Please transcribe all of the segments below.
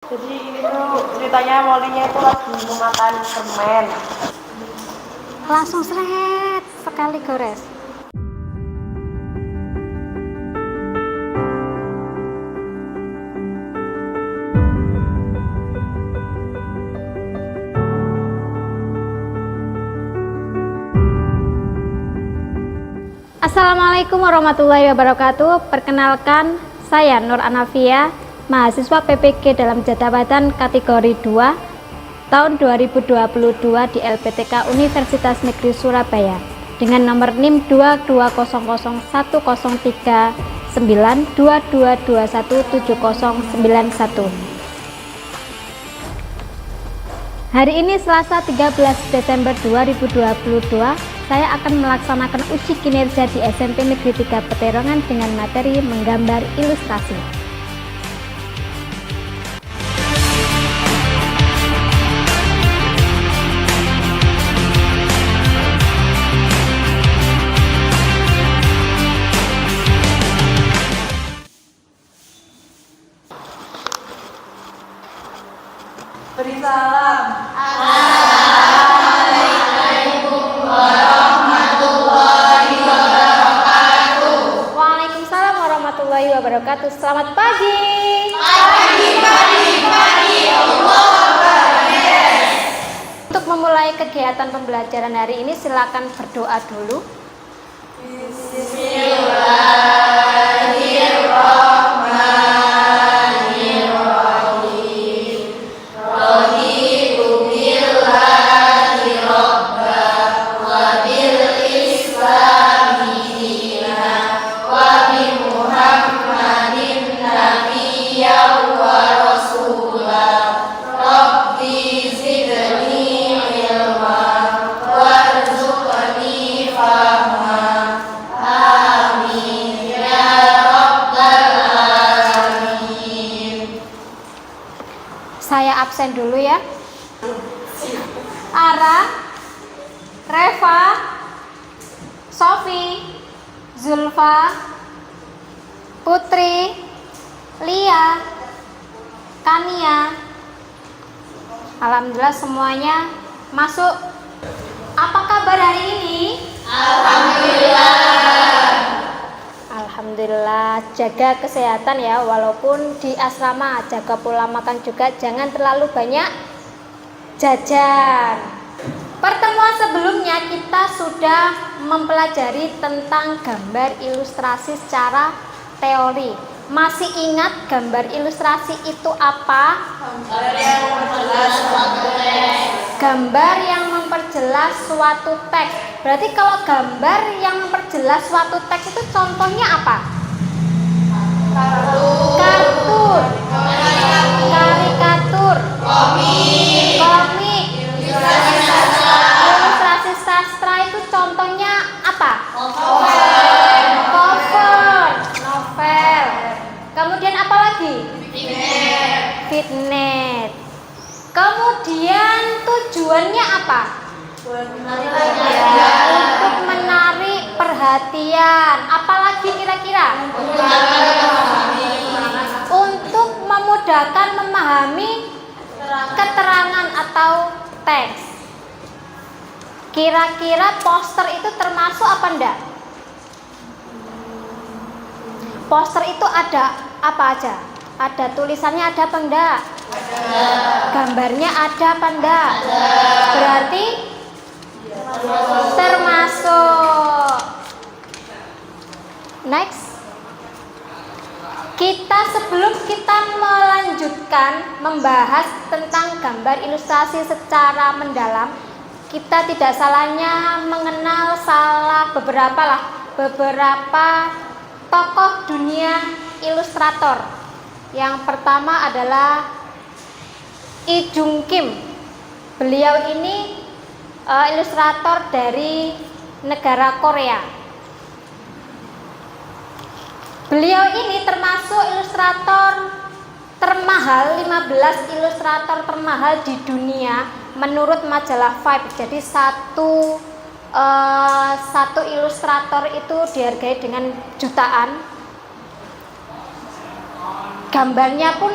Jadi ini tuh ceritanya Molinya itu lagi memakan permen. Langsung seret sekali gores. Assalamualaikum warahmatullahi wabarakatuh. Perkenalkan, saya Nur Anafia, mahasiswa PPG dalam jabatan kategori 2 tahun 2022 di LPTK Universitas Negeri Surabaya dengan nomor NIM 220013922217091. Hari ini Selasa 13 Desember 2022, saya akan melaksanakan uji kinerja di SMP Negeri 3 Peterongan dengan materi menggambar ilustrasi. Beri salam. Waalaikumsalam warahmatullahi wabarakatuh. Selamat pagi. Untuk memulai kegiatan pembelajaran hari ini, silakan berdoa dulu. Saya absen dulu ya. Ara, Reva, Sofi, Zulfa, Putri, Lia, Kania. Alhamdulillah semuanya masuk. Apa kabar hari ini? Alhamdulillah, jaga kesehatan ya, walaupun di asrama, jaga pola makan juga, jangan terlalu banyak jajan. Pertemuan sebelumnya kita sudah mempelajari tentang gambar ilustrasi secara teori. Masih ingat gambar ilustrasi itu apa? Gambar yang memperjelas suatu teks. Berarti kalau gambar yang memperjelas suatu teks itu contohnya apa? Kartun, karikatur, komik, ilustrasi sastra itu contohnya apa? Cover, novel. Kemudian apa lagi? Fitnet. Kemudian tujuannya apa? Untuk menarik perhatian. Apalagi kira-kira? Untuk memudahkan memahami keterangan atau teks. Kira-kira poster itu termasuk apa enggak? Poster itu ada apa aja? Ada tulisannya, ada apa enggak? Gambarnya ada apa enggak? Berarti termasuk. Next. Sebelum kita melanjutkan membahas tentang gambar ilustrasi secara mendalam, kita tidak salahnya mengenal beberapa tokoh dunia ilustrator. Yang pertama adalah Lee Jung Kim. Beliau ini ilustrator dari negara Korea. Beliau ini termasuk ilustrator termahal, 15 ilustrator termahal di dunia menurut majalah Vibe. Jadi satu ilustrator itu dihargai dengan jutaan. Gambarnya pun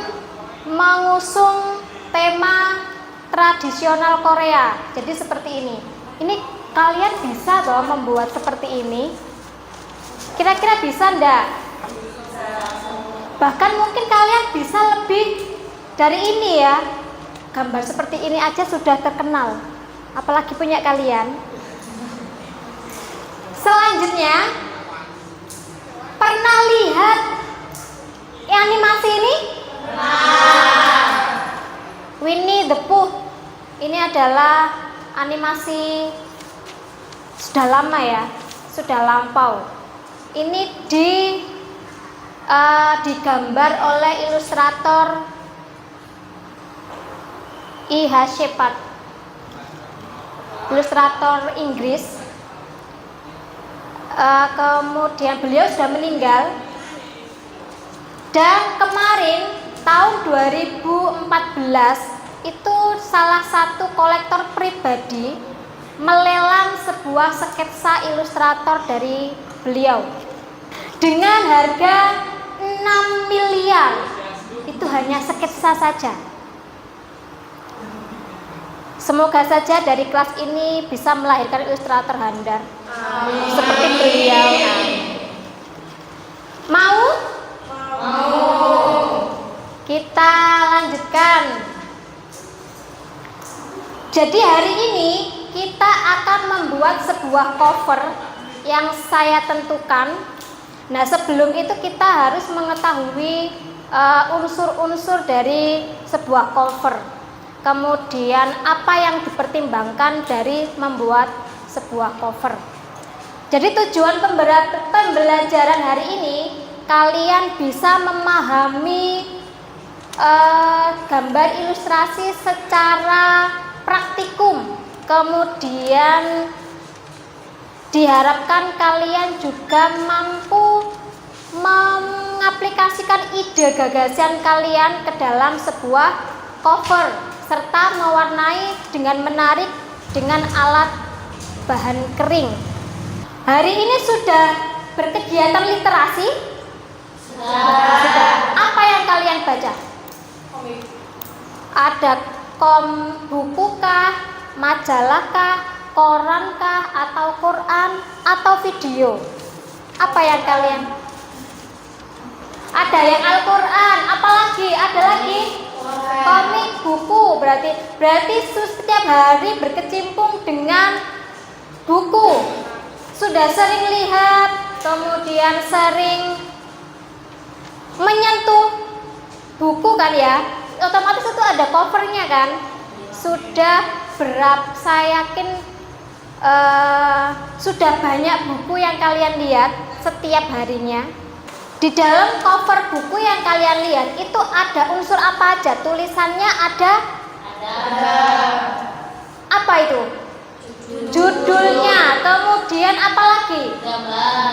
mengusung tema tradisional Korea. Jadi seperti ini. Ini kalian bisa loh membuat seperti ini. Kira-kira bisa enggak? Bahkan mungkin kalian bisa lebih dari ini ya. Gambar seperti ini aja sudah terkenal. Apalagi punya kalian. Selanjutnya, pernah lihat animasi ini? Winnie the Pooh. Ini adalah animasi sudah lama ya, sudah lampau. Ini digambar oleh ilustrator I.H. Shepard, ilustrator Inggris. Kemudian beliau sudah meninggal, dan kemarin tahun 2014 itu salah satu kolektor pribadi melelang sebuah sketsa ilustrator dari beliau dengan harga 6 miliar. Itu hanya sketsa saja. Semoga saja dari kelas ini bisa melahirkan ilustrator handal seperti beliau. Mau? Kita lanjutkan. Jadi hari ini kita akan membuat sebuah cover yang saya tentukan. Nah, sebelum itu kita harus mengetahui unsur-unsur dari sebuah cover. Kemudian apa yang dipertimbangkan dari membuat sebuah cover. Jadi tujuan pembelajaran hari ini kalian bisa memahami gambar ilustrasi secara praktikum. Kemudian diharapkan kalian juga mampu mengaplikasikan ide gagasan kalian ke dalam sebuah cover serta mewarnai dengan menarik dengan alat bahan kering. Hari ini sudah berkegiatan literasi? Sudah. Apa yang kalian baca? Ada buku kah, majalah kah, koran kah, atau Quran, atau video? Apa yang kalian? Ada yang Al-Quran, apalagi? Ada lagi? Komik, buku. Berarti setiap hari berkecimpung dengan buku. Sudah sering lihat, kemudian sering menyentuh buku kan ya? Otomatis itu ada covernya kan? Sudah saya yakin sudah banyak buku yang kalian lihat setiap harinya. Di dalam cover buku yang kalian lihat itu ada unsur apa aja? Tulisannya ada. Apa itu? Judulnya. Kemudian apa lagi?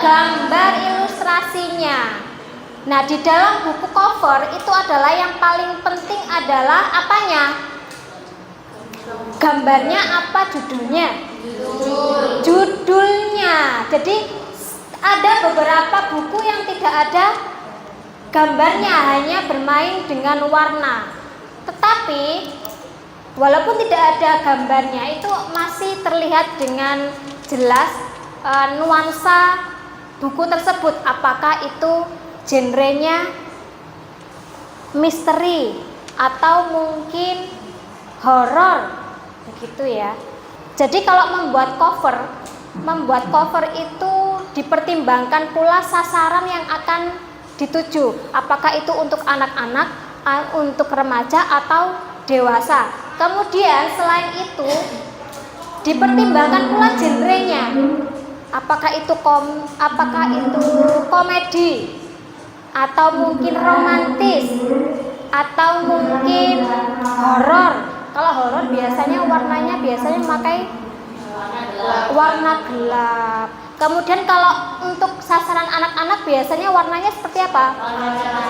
Gambar ilustrasinya. Nah, di dalam buku cover itu adalah yang paling penting adalah apanya? Gambarnya apa, judulnya? Judulnya. Jadi ada beberapa buku yang tidak ada gambarnya, hanya bermain dengan warna. Tetapi walaupun tidak ada gambarnya, itu masih terlihat dengan jelas nuansa buku tersebut. Apakah itu genrenya misteri atau mungkin horor, begitu ya. Jadi kalau membuat cover itu dipertimbangkan pula sasaran yang akan dituju. Apakah itu untuk anak-anak, untuk remaja atau dewasa. Kemudian selain itu dipertimbangkan pula genrenya. Apakah itu komedi atau mungkin romantis atau mungkin horor. Kalau horor biasanya warnanya memakai warna gelap. Kemudian kalau untuk sasaran anak-anak biasanya warnanya seperti apa?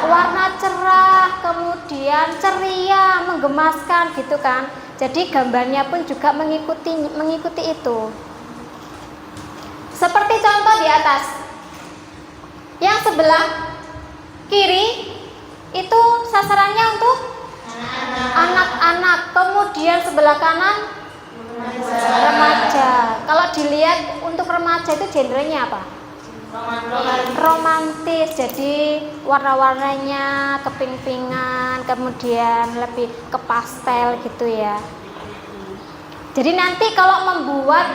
Warna cerah, kemudian ceria, menggemaskan gitu kan. Jadi gambarnya pun juga mengikuti itu. Seperti contoh di atas. Yang sebelah kiri itu sasarannya untuk Anak-anak. Kemudian sebelah kanan remaja. Kalau dilihat untuk remaja itu genrenya apa? Romantis. Jadi warna-warnanya keping-pingan, kemudian lebih ke pastel gitu ya. Jadi nanti kalau membuat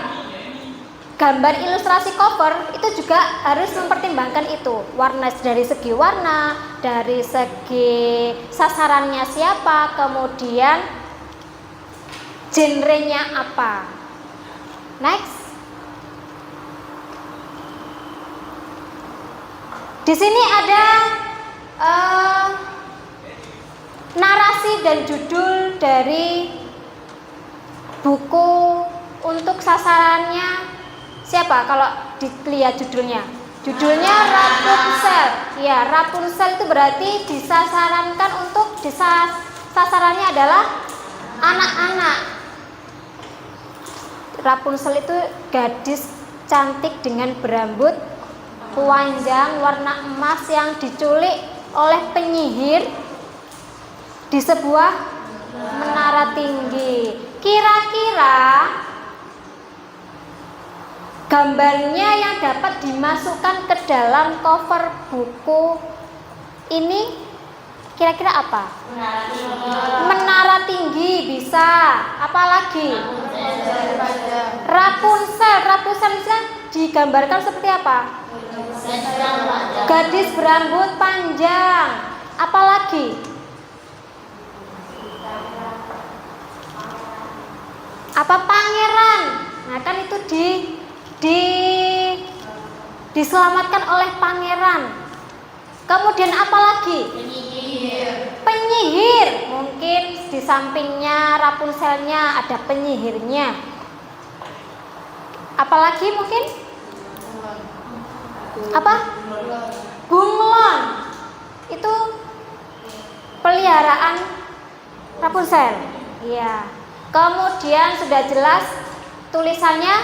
gambar ilustrasi cover itu juga harus mempertimbangkan itu, warna, dari segi warna, dari segi sasarannya siapa, kemudian genrenya apa. Next. Di sini ada narasi dan judul dari buku untuk sasarannya siapa kalau dilihat judulnya? Judulnya Rapunzel. Ya, Rapunzel itu berarti disasarankan untuk sasarannya adalah anak-anak. Rapunzel itu gadis cantik dengan berambut panjang warna emas yang diculik oleh penyihir di sebuah menara tinggi. Kira-kira gambarnya yang dapat dimasukkan ke dalam cover buku ini kira-kira apa? Menara tinggi bisa. Apalagi? Rapunzel. Rapunzel digambarkan seperti apa? Gadis berambut panjang. Apalagi? Apa? Pangeran. Nah kan itu diselamatkan oleh pangeran. Kemudian apa lagi? Penyihir. Mungkin di sampingnya Rapunzelnya ada penyihirnya. Apalagi mungkin? Apa? Bunglon. Itu peliharaan Rapunzel. Iya. Kemudian sudah jelas tulisannya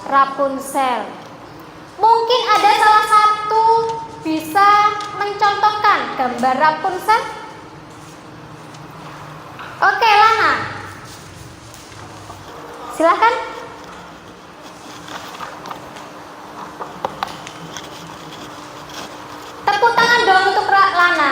Rapunzel. Mungkin ada salah satu bisa mencontohkan gambar Rapunzel. Oke, Lana. Silahkan. Tepuk tangan dong untuk Lana.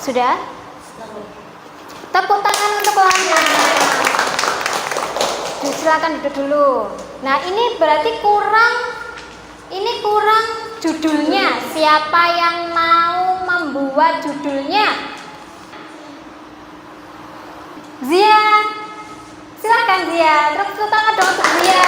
Sudah? Tepuk tangan untuk Lana. Silakan duduk dulu. Nah, ini berarti kurang judulnya. Siapa yang mau membuat judulnya? Zia. Silakan Zia. Tepuk tangan dong untuk Zia.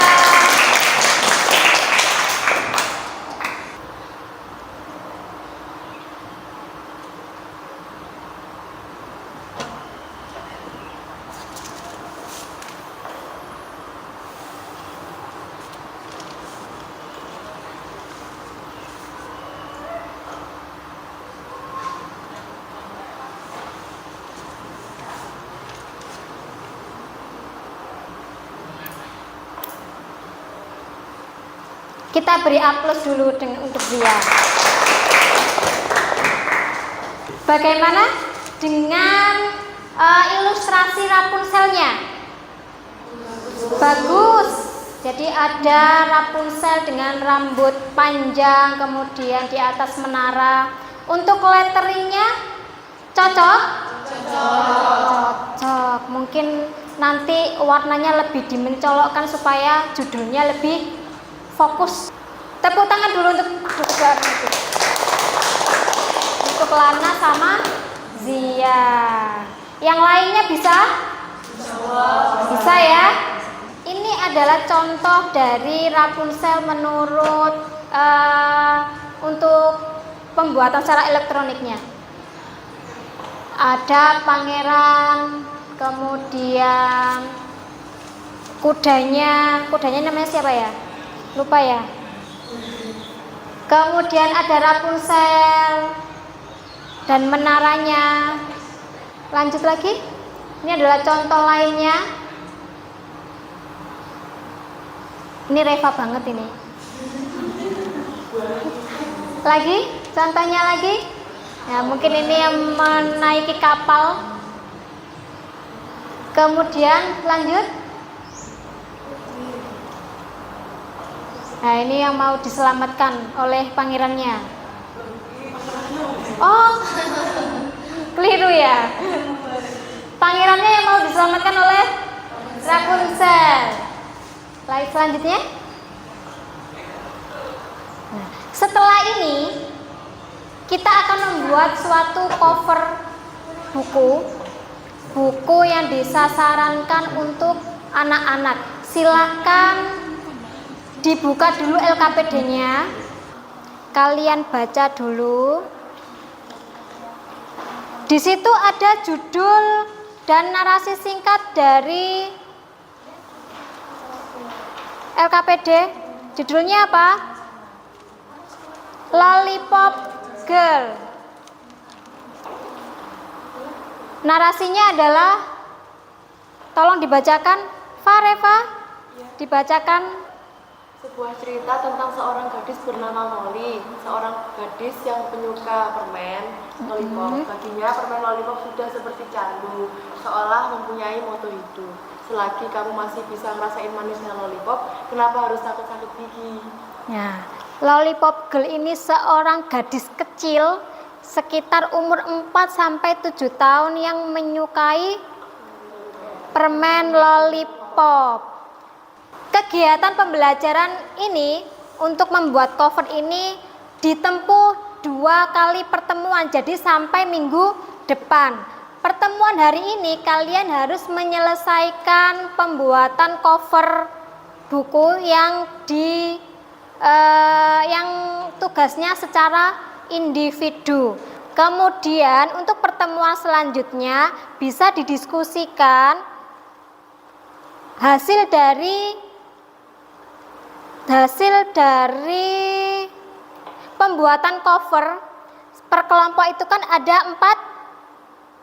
Kita beri aplaus dulu untuk dia. Bagaimana dengan ilustrasi Rapunzelnya? Bagus. Jadi ada Rapunzel dengan rambut panjang, kemudian di atas menara. Untuk letteringnya cocok? Cocok. Mungkin nanti warnanya lebih dimencolokkan supaya judulnya lebih fokus. Tepuk tangan dulu untuk Lana sama Zia. Yang lainnya bisa? Bisa ya? Ini adalah contoh dari Rapunzel menurut untuk pembuatan secara elektroniknya. Ada pangeran, kemudian kudanya namanya siapa ya? Lupa ya. Kemudian ada Rapunzel dan menaranya. Lanjut lagi. Ini adalah contoh lainnya. Ini Reva banget ini. Lagi, contohnya lagi. Ya, mungkin ini yang menaiki kapal. Kemudian lanjut. Nah, ini yang mau diselamatkan oleh pangerannya. Oh, keliru ya. Pangerannya yang mau diselamatkan oleh Rapunzel. Slide selanjutnya. Nah, setelah ini kita akan membuat suatu cover buku yang disasarankan untuk anak-anak. Silahkan dibuka dulu LKPD-nya. Kalian baca dulu. Di situ ada judul dan narasi singkat dari LKPD. Judulnya apa? Lollipop Girl. Narasinya adalah, tolong dibacakan, Fareva, dibacakan. Sebuah cerita tentang seorang gadis bernama Molly, seorang gadis yang penyuka permen lollipop. Baginya permen lollipop sudah seperti candu, seolah mempunyai moto hidup. Selagi kamu masih bisa ngerasain manisnya lollipop, kenapa harus takut sakit gigi? Ya, Lollipop Girl ini seorang gadis kecil sekitar umur 4-7 tahun yang menyukai permen lollipop. Kegiatan pembelajaran ini untuk membuat cover ini ditempuh 2 kali pertemuan, jadi sampai minggu depan. Pertemuan hari ini kalian harus menyelesaikan pembuatan cover buku yang tugasnya secara individu. Kemudian untuk pertemuan selanjutnya bisa didiskusikan hasil dari pembuatan cover. Per kelompok itu kan ada 4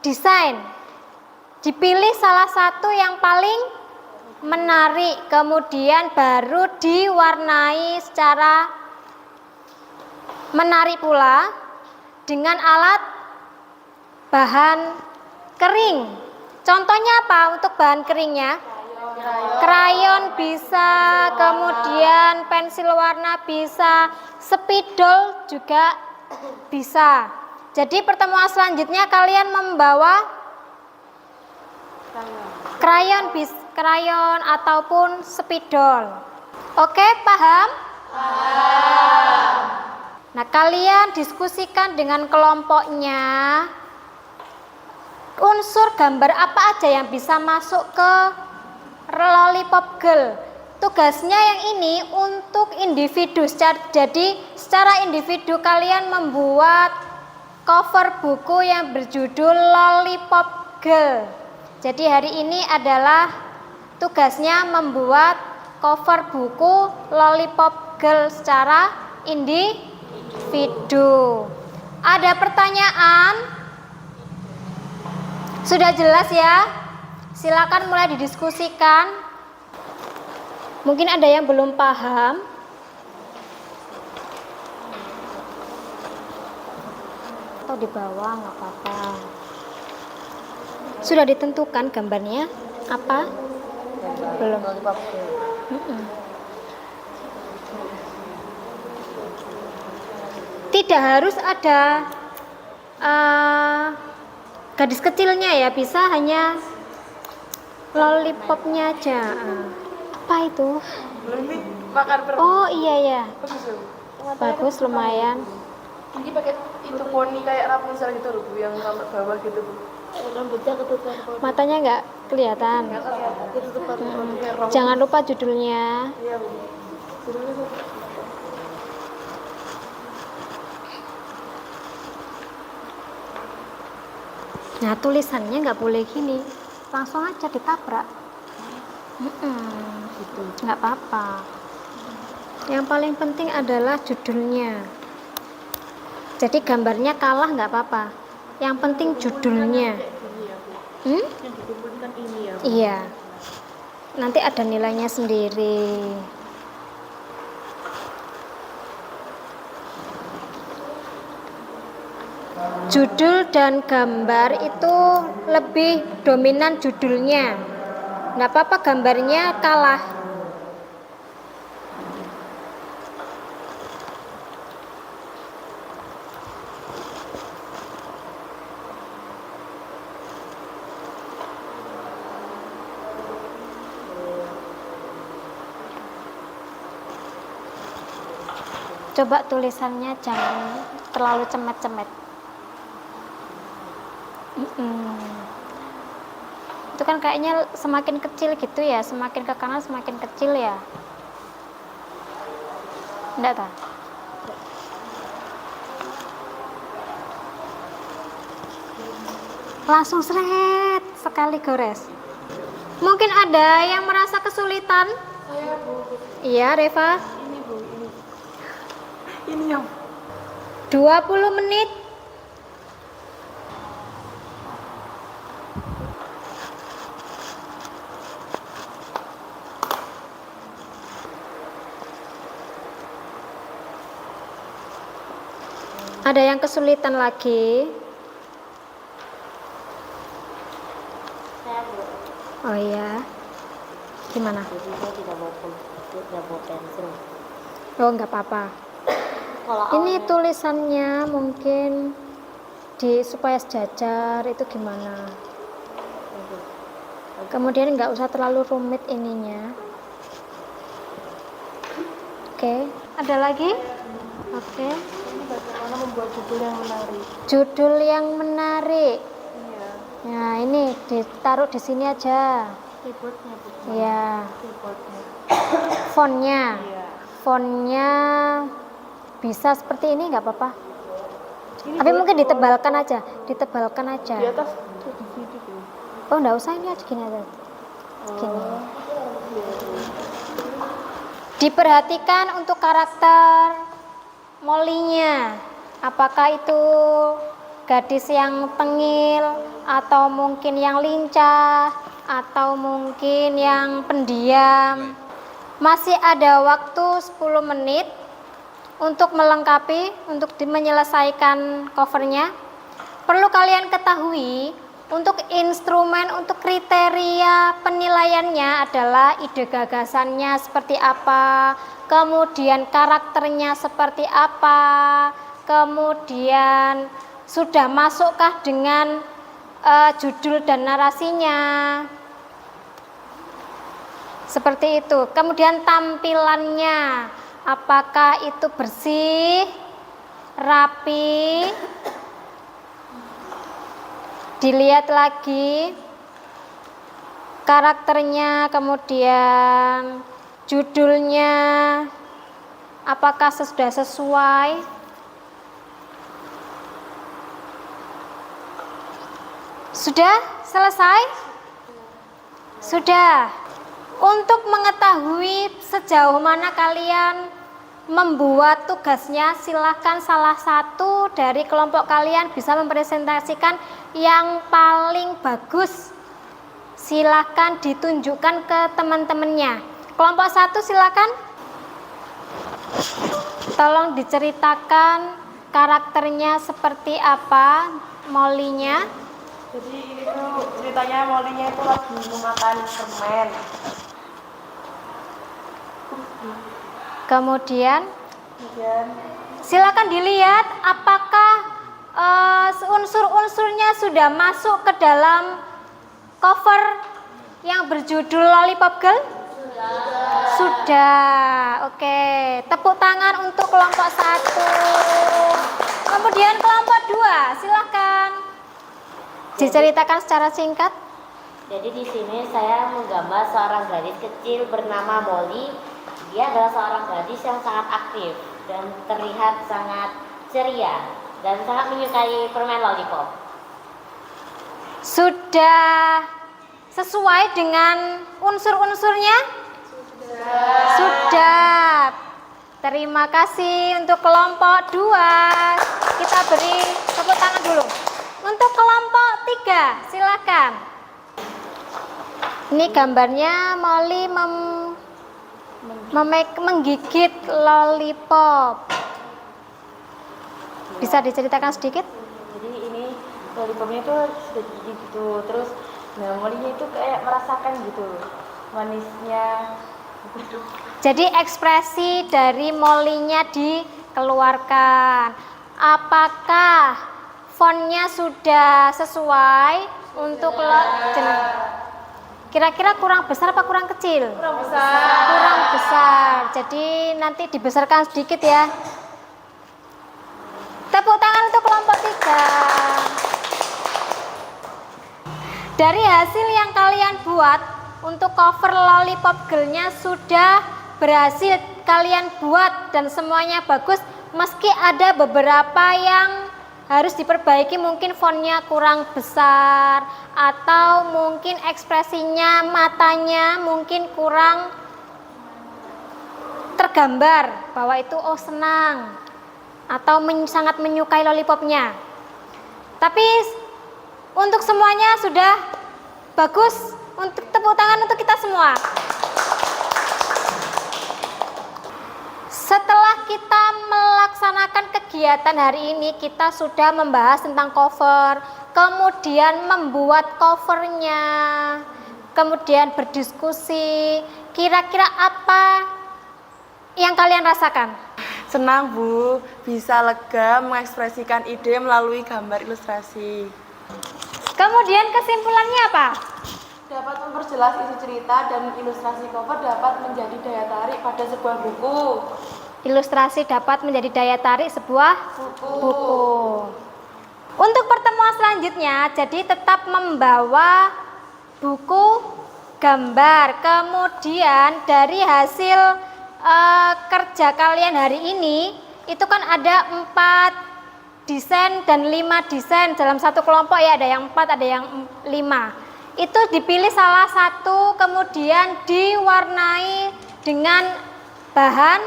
desain. Dipilih salah satu yang paling menarik, kemudian baru diwarnai secara menarik pula dengan alat bahan kering. Contohnya apa untuk bahan keringnya? Krayon bisa, kemudian pensil warna bisa, spidol juga bisa. Jadi pertemuan selanjutnya kalian membawa krayon ataupun spidol. Oke, paham? Paham. Nah, kalian diskusikan dengan kelompoknya. Unsur gambar apa aja yang bisa masuk ke Lollipop Girl. Tugasnya yang ini untuk individu. Jadi secara individu kalian membuat cover buku yang berjudul Lollipop Girl. Jadi hari ini adalah tugasnya membuat cover buku Lollipop Girl secara individu. Ada pertanyaan? Sudah jelas ya? Silakan mulai didiskusikan. Mungkin ada yang belum paham. atau di bawah nggak apa-apa. Sudah ditentukan gambarnya apa? Belum. Mm-mm. Tidak harus ada gadis kecilnya ya, bisa hanya lollipopnya aja. Apa itu? Ini makan Oh iya ya, bagus loh. bagus lumayan. Ini pakai itu poni kayak Rapunzel gitu loh Bu, yang sampai bawah gitu Bu. Rambutnya ketutupan poni. Matanya nggak kelihatan. Nggak kelihatan. Ketutupan poni kayak rambut. Jangan lupa judulnya. Iya Bu. Judulnya Bu. Nah tulisannya nggak boleh gini, langsung aja ditabrak. Gitu. Nggak apa-apa. Yang paling penting adalah judulnya. Jadi gambarnya kalah nggak apa-apa. Yang penting judulnya. Ini ya Bu. Hmm? Yang dikumpulkan ini ya Bu. Iya. Nanti ada nilainya sendiri. Judul dan gambar itu lebih dominan judulnya. Nggak apa-apa gambarnya kalah. Coba tulisannya jangan terlalu cemet-cemet. Itu kan kayaknya semakin kecil gitu ya, semakin ke kanan semakin kecil ya. Enggak tak? Langsung seret sekali gores. Mungkin ada yang merasa kesulitan? Saya Bu. Iya, Reva. Ini Bu, ini. Ini yang 20 menit. Ada yang kesulitan lagi? saya Bu. Oh iya. Gimana? Jadi saya tidak bawa pensil. Oh, nggak apa-apa. Kalau Ini tulisannya mungkin supaya sejajar itu gimana? Kemudian nggak usah terlalu rumit ininya. Oke, ada lagi? Oke. ini bagaimana membuat judul yang menarik? Judul yang menarik. Iya. Nah, ini ditaruh di sini aja. Keyboardnya Bu. Ya, Keyboardnya. fontnya. Iya. Fontnya bisa seperti ini nggak apa-apa. Ini Tapi boleh mungkin Bu. ditebalkan aja, ditebalkan aja. Di atas tuh di situ Bu. Oh, nggak usah, ini aja gini aja. Gini. Diperhatikan untuk karakter Molly-nya. Apakah itu gadis yang tengil atau mungkin yang lincah atau mungkin yang pendiam. Masih ada waktu 10 menit untuk melengkapi, untuk menyelesaikan covernya. Perlu kalian ketahui, untuk instrumen, untuk kriteria penilaiannya adalah ide gagasannya seperti apa, kemudian karakternya seperti apa, kemudian sudah masukkah dengan judul dan narasinya. Seperti itu. Kemudian tampilannya, apakah itu bersih, rapi. Dilihat lagi karakternya, kemudian judulnya, apakah sudah sesuai. Sudah selesai? Sudah. Untuk mengetahui sejauh mana kalian membuat tugasnya, silahkan salah satu dari kelompok kalian bisa mempresentasikan yang paling bagus. Silahkan ditunjukkan ke teman-temannya. Kelompok satu silahkan. Tolong diceritakan karakternya seperti apa Molly-nya? Jadi ini tuh ceritanya Molly-nya itu lagi memakan permen. Kemudian Kemudian silakan dilihat apakah unsur-unsurnya sudah masuk ke dalam cover yang berjudul Lollipop Girl? Sudah. Oke, tepuk tangan untuk kelompok 1. Kemudian kelompok 2, silakan diceritakan secara singkat. Jadi di sini saya menggambar seorang gadis kecil bernama Molly. Dia adalah seorang gadis yang sangat aktif dan terlihat sangat ceria dan sangat menyukai permen lollipop. Sudah sesuai dengan unsur-unsurnya? Sudah. Terima kasih untuk kelompok 2. Kita beri tepuk tangan dulu. Untuk kelompok 3, silakan. Ini gambarnya Molly menggigit lollipop. Bisa diceritakan sedikit? jadi ini lollipopnya tuh sudah gigit gitu. Terus nah Molly-nya itu kayak merasakan gitu manisnya. Jadi ekspresi dari Molly-nya dikeluarkan. Apakah fontnya sudah sesuai untuk kira-kira kurang besar apa kurang kecil? Kurang besar. Kurang besar. Jadi nanti dibesarkan sedikit ya. Tepuk tangan untuk kelompok 3. Dari hasil yang kalian buat untuk cover Lollipop Girl-nya sudah berhasil kalian buat dan semuanya bagus, meski ada beberapa yang harus diperbaiki, mungkin fontnya kurang besar atau mungkin ekspresinya matanya mungkin kurang tergambar bahwa itu oh senang atau sangat menyukai lollipopnya. Tapi untuk semuanya sudah bagus. Untuk tepuk tangan untuk kita semua. Setelah kita melaksanakan kegiatan hari ini, kita sudah membahas tentang cover, kemudian membuat covernya, kemudian berdiskusi. Kira-kira apa yang kalian rasakan? Senang Bu, bisa lega mengekspresikan ide melalui gambar ilustrasi. Kemudian kesimpulannya apa? Dapat memperjelas isi cerita dan ilustrasi cover dapat menjadi daya tarik pada sebuah buku. Ilustrasi dapat menjadi daya tarik sebuah buku. Untuk pertemuan selanjutnya, jadi tetap membawa buku gambar. Kemudian dari hasil kerja kalian hari ini, itu kan ada 4 desain dan 5 desain dalam satu kelompok ya, ada yang 4, ada yang 5. Itu dipilih salah satu, kemudian diwarnai dengan bahan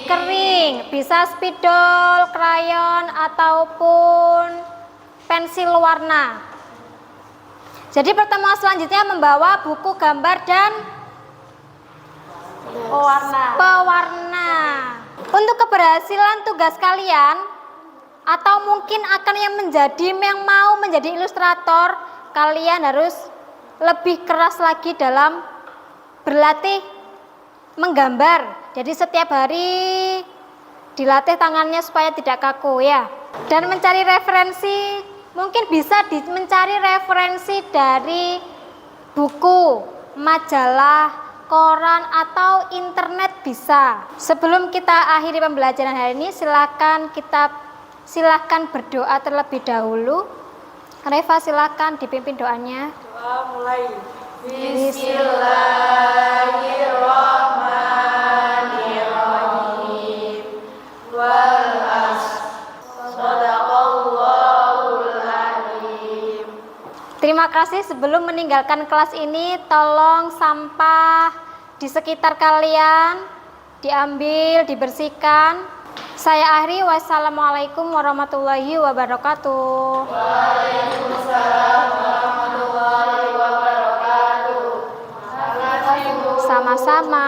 kering. Bisa spidol, krayon, ataupun pensil warna. Jadi pertemuan selanjutnya membawa buku gambar dan pewarna. Untuk keberhasilan tugas kalian, atau mungkin akan yang mau menjadi ilustrator, kalian harus lebih keras lagi dalam berlatih menggambar. Jadi setiap hari dilatih tangannya supaya tidak kaku ya. Dan mencari referensi, mungkin bisa mencari referensi dari buku, majalah, koran, atau internet bisa. Sebelum kita akhiri pembelajaran hari ini, silakan berdoa terlebih dahulu. Reva, silakan dipimpin doanya. Doa mulai. Bismillahirrahmanirrahim. Wal Sadaqallahul Alim. Terima kasih. Sebelum meninggalkan kelas ini, tolong sampah di sekitar kalian diambil, dibersihkan. Saya akhiri. Wassalamualaikum warahmatullahi wabarakatuh. Waalaikumsalam warahmatullahi wabarakatuh. Sama-sama.